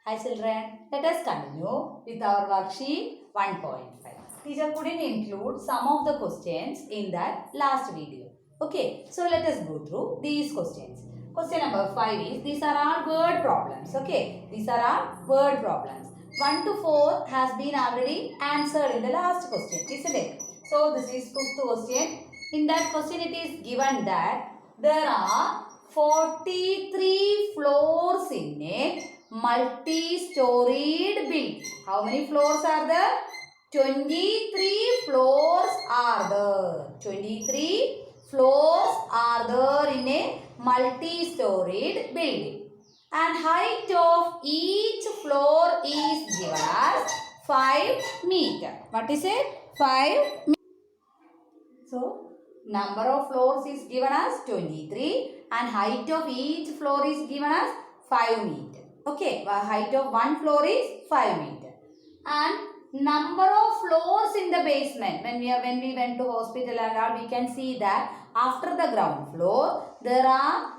Hi children, let us continue with our worksheet 1.5. Teacher couldn't include some of the questions in that last video. Okay, so let us go through these questions. Question number 5 is, these are all word problems. Okay, these are all word problems. 1 to 4 has been already answered in the last question, isn't it? So this is 5th question. In that question it is given that there are 43 floors in a multi-storied building. How many floors are there? 23 floors are there. 23 floors are there in a multi-storied building. And height of each floor is given as 5 meter. What is it? 5 meter. So, number of floors is given as 23 and height of each floor is given as 5 meter. Okay, height of one floor is 5 meter. And number of floors in the basement. When we went to hospital and all, we can see that after the ground floor, there are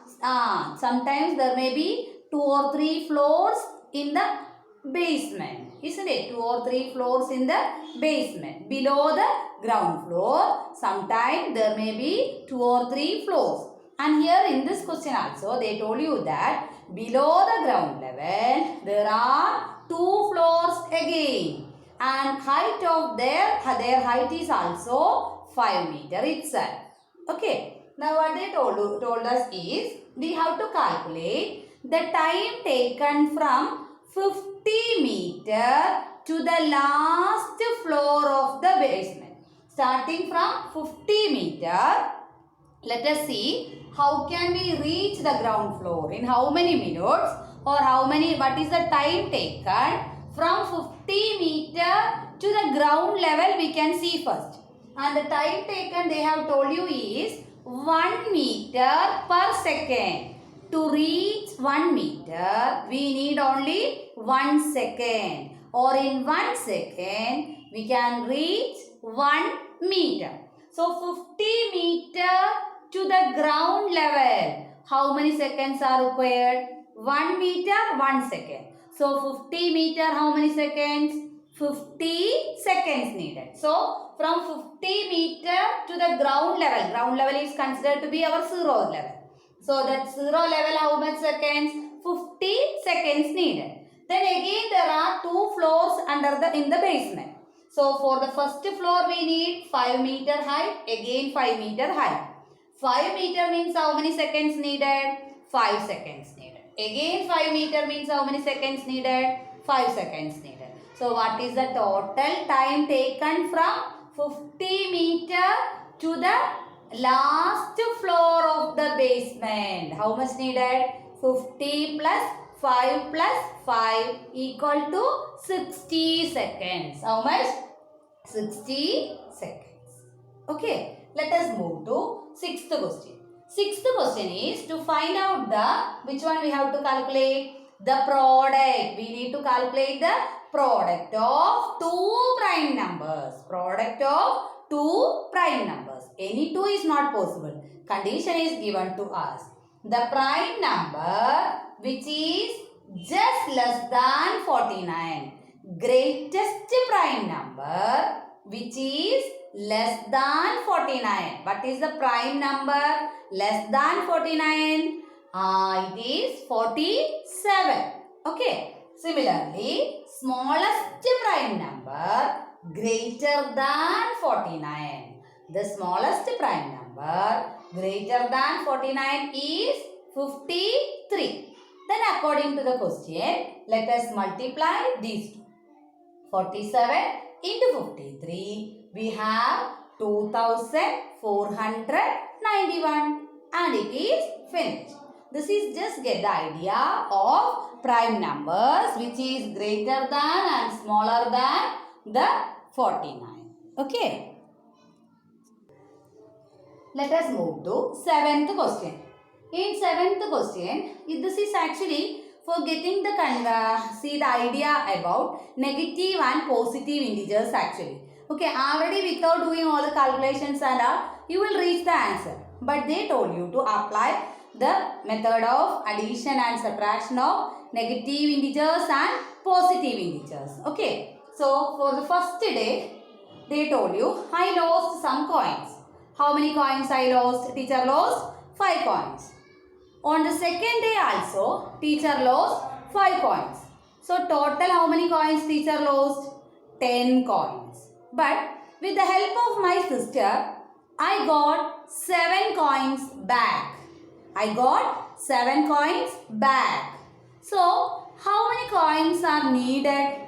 sometimes there may be 2 or 3 floors in the basement, isn't it? 2 or 3 floors in the basement. Below the ground floor, sometimes there may be 2 or 3 floors. And here in this question also, they told you that below the ground level, there are 2 floors again. And height of their height is also 5 meter itself. Okay. Now what they told us is, we have to calculate the time taken from 50 meter to the last floor of the basement. Starting from 50 meter, let us see how can we reach the ground floor, in how many minutes or what is the time taken from 50 meter to the ground level we can see first. And the time taken they have told you is 1 meter per second. To reach 1 meter, we need only 1 second. Or in 1 second, we can reach 1 meter. So, 50 meter to the ground level. How many seconds are required? 1 meter, 1 second. So, 50 meter, how many seconds? 50 seconds needed. So, from 50 meter to the ground level is considered to be our 0 level. So, that 0 level, how much seconds? 50 seconds needed. Then again, there are 2 floors in the basement. So, for the first floor, we need 5 meter height, again 5 meter height. 5 meter means how many seconds needed? 5 seconds needed. Again 5 meter means how many seconds needed? 5 seconds needed. So, what is the total time taken from 50 meter to the last floor of the basement? How much needed? 50 plus 5 plus 5 equal to 60 seconds. How much? 60 seconds. Okay. Let us move to 6th question. 6th question is to find out which one we have to calculate? The product. We need to calculate the product of 2 prime numbers. Product of 2 prime numbers. Any 2 is not possible. Condition is given to us. The prime number which is just less than 49. Greatest prime number which is less than 49. What is the prime number less than 49? It is 47. Okay. Similarly, smallest prime number greater than 49. The smallest prime number greater than 49 is 53. Then according to the question, let us multiply these two. 47 into 53, we have 2491 and it is finished. This is just get the idea of prime numbers which is greater than and smaller than the 49. Okay. Let us move to 7th question. In 7th question, this is actually for getting the see the idea about negative and positive integers actually. Okay, already without doing all the calculations and all, you will reach the answer. But they told you to apply the method of addition and subtraction of negative integers and positive integers. Okay. So for the first day, they told you I lost some coins. How many coins I lost? Teacher lost 5 coins. On the second day also, teacher lost 5 coins. So total how many coins teacher lost? 10 coins. But with the help of my sister, I got 7 coins back. I got 7 coins back. So how many coins are needed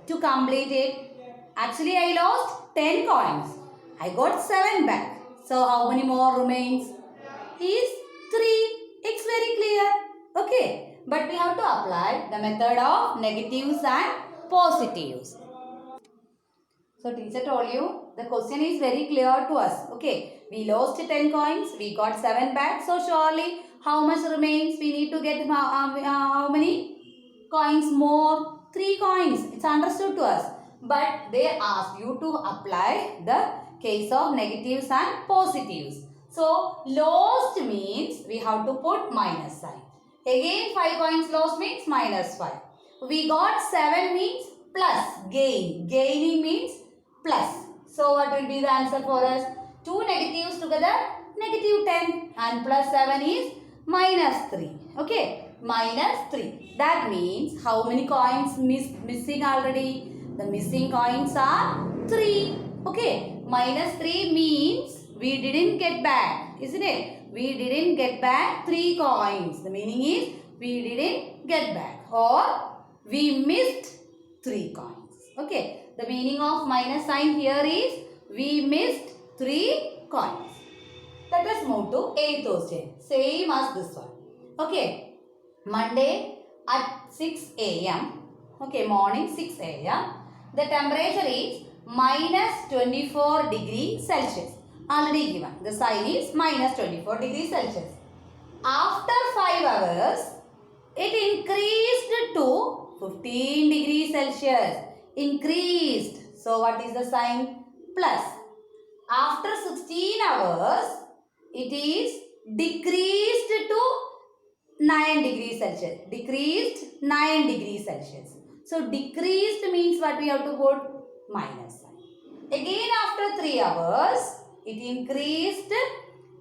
to complete it? Actually I lost 10 coins. I got 7 back. So how many more remains? Is 3. It's very clear. Okay. But we have to apply the method of negatives and positives. So teacher told you the question is very clear to us. Okay. We lost 10 coins. We got 7 back. So surely how much remains? We need to get how many coins more? 3 coins. It's understood to us. But they ask you to apply the case of negatives and positives. So, lost means we have to put minus sign. Again, 5 coins lost means minus 5. We got 7 means plus, gain. Gaining means plus. So, what will be the answer for us? 2 negatives together, negative 10. And plus 7 is minus 3. Okay, minus 3. That means how many coins missing already? The missing coins are 3. Okay, minus 3 means we didn't get back, isn't it? We didn't get back 3 coins. The meaning is we didn't get back or we missed 3 coins. Okay. The meaning of minus sign here is we missed 3 coins. Let us move to 8th question. Same as this one. Okay. Monday at 6 a.m. Okay. Morning 6 a.m. The temperature is minus 24 degrees Celsius. Already given. The sign is minus 24 degrees Celsius. After 5 hours, it increased to 15 degrees Celsius. Increased. So, what is the sign? Plus. After 16 hours, it is decreased to 9 degrees Celsius. Decreased 9 degrees Celsius. So, decreased means what we have to put? Minus sign. Again, after 3 hours, it increased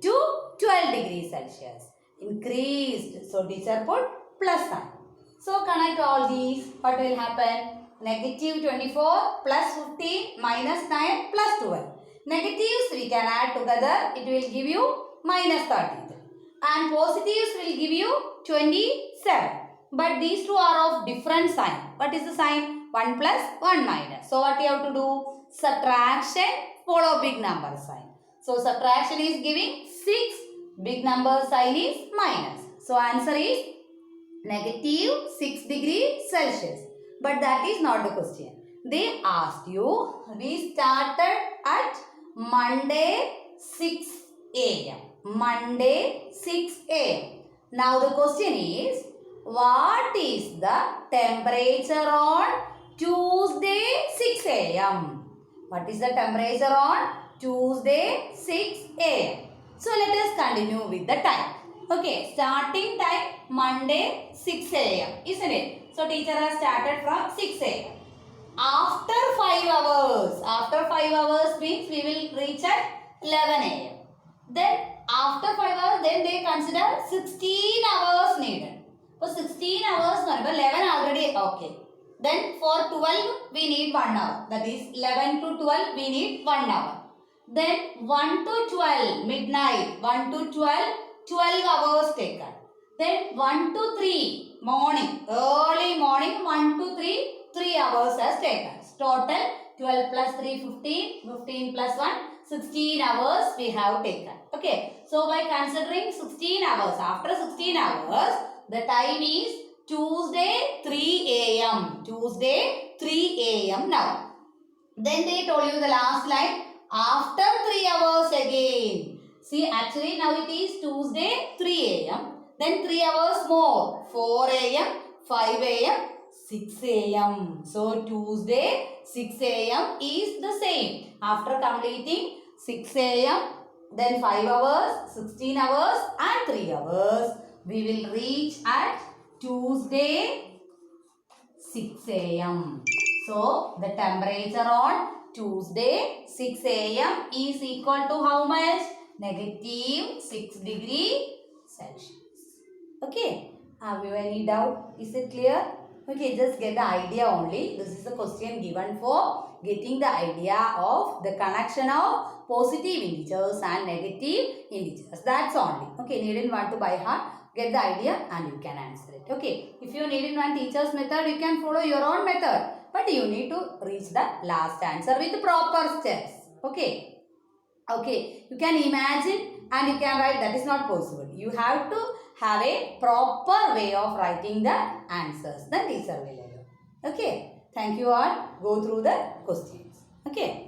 to 12 degrees Celsius. Increased. So, teacher put plus sign. So, connect all these. What will happen? Negative 24 plus 15 minus 9 plus 12. Negatives we can add together. It will give you minus 33. And positives will give you 27. But these two are of different sign. What is the sign? 1 plus 1 minus. So, what you have to do? Subtraction, follow big number sign. So, subtraction is giving 6. Big number sign is minus. So, answer is negative 6 degrees Celsius. But that is not the question. They asked you, we started at Monday 6 a.m. Monday 6 a.m. Now, the question is, what is the temperature on Tuesday 6 a.m.? What is the temperature on Tuesday 6 a.m.? So, let us continue with the time. Okay, starting time Monday 6 a.m. isn't it? So, teacher has started from 6 a.m. After 5 hours means we will reach at 11 a.m. Then after 5 hours, then they consider 16 hours needed. For 16 hours, 11 already okay. Then for 12, we need 1 hour. That is 11 to 12, we need 1 hour. Then 1 to 12, midnight, 1 to 12, 12 hours taken. Then 1 to 3, morning, early morning, 1 to 3, 3 hours has taken. Total 12 plus 3, 15, 15 plus 1, 16 hours we have taken. Okay. So, by considering 16 hours, after 16 hours, the time is Tuesday 3 a.m. Tuesday 3 a.m. now. Then they told you the last line, after 3 hours again. See, actually now it is Tuesday 3 a.m. Then 3 hours more, 4 a.m., 5 a.m., 6 a.m. So, Tuesday 6 a.m. is the same. After completing 6 a.m., then 5 hours, 16 hours and 3 hours. We will reach at Tuesday 6 a.m. So the temperature on Tuesday 6 a.m. is equal to how much? Negative 6 degree Celsius. Okay. Have you any doubt? Is it clear? Okay, just get the idea only. This is a question given for getting the idea of the connection of positive integers and negative integers. That's only. Okay, needn't want to by heart. Get the idea and you can answer it. Okay, if you needn't want teacher's method, you can follow your own method. But you need to reach the last answer with proper steps. Okay. Okay, you can imagine and you can write. That is not possible. You have to have a proper way of writing the answers. Then teacher will allow. Okay. Thank you all. Go through the questions. Okay.